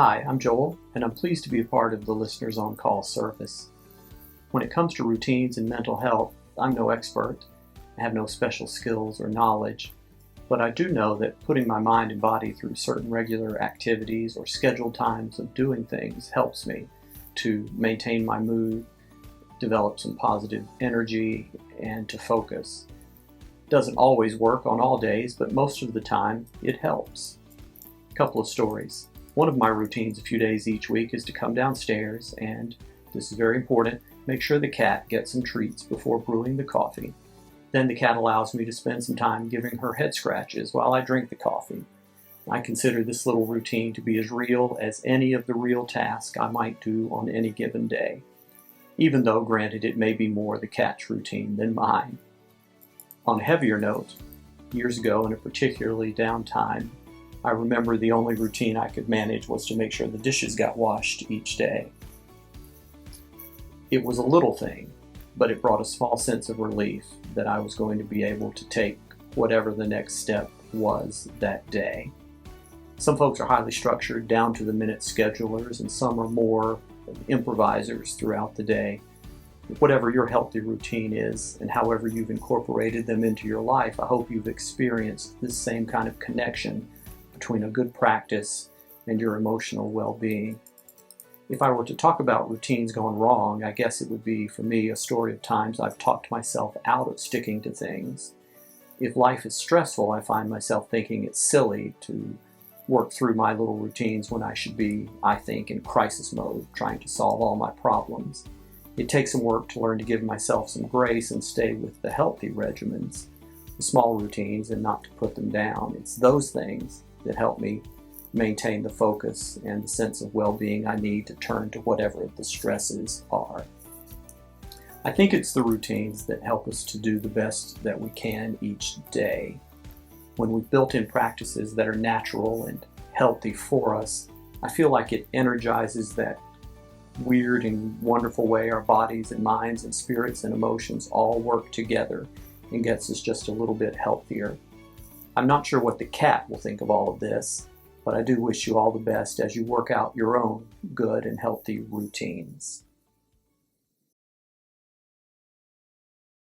Hi, I'm Joel, and I'm pleased to be a part of the Listeners on Call service. When it comes to routines and mental health, I'm no expert. I have no special skills or knowledge, but I do know that putting my mind and body through certain regular activities or scheduled times of doing things helps me to maintain my mood, develop some positive energy, and to focus. It doesn't always work on all days, but most of the time it helps. A couple of stories. One of my routines a few days each week is to come downstairs and, this is very important, make sure the cat gets some treats before brewing the coffee. Then the cat allows me to spend some time giving her head scratches while I drink the coffee. I consider this little routine to be as real as any of the real tasks I might do on any given day, even though, granted, it may be more the cat's routine than mine. On a heavier note, years ago in a particularly down time, I remember the only routine I could manage was to make sure the dishes got washed each day. It was a little thing, but it brought a small sense of relief that I was going to be able to take whatever the next step was that day. Some folks are highly structured, down to the minute schedulers, and some are more improvisers throughout the day. Whatever your healthy routine is, and however you've incorporated them into your life, I hope you've experienced this same kind of connection between a good practice and your emotional well-being. If I were to talk about routines gone wrong, I guess it would be, for me, a story of times I've talked myself out of sticking to things. If life is stressful, I find myself thinking it's silly to work through my little routines when I should be, I think, in crisis mode, trying to solve all my problems. It takes some work to learn to give myself some grace and stay with the healthy regimens, the small routines, and not to put them down. It's those things that help me maintain the focus and the sense of well-being I need to turn to whatever the stresses are. I think it's the routines that help us to do the best that we can each day. When we've built in practices that are natural and healthy for us, I feel like it energizes that weird and wonderful way our bodies and minds and spirits and emotions all work together and gets us just a little bit healthier. I'm not sure what the cat will think of all of this, but I do wish you all the best as you work out your own good and healthy routines.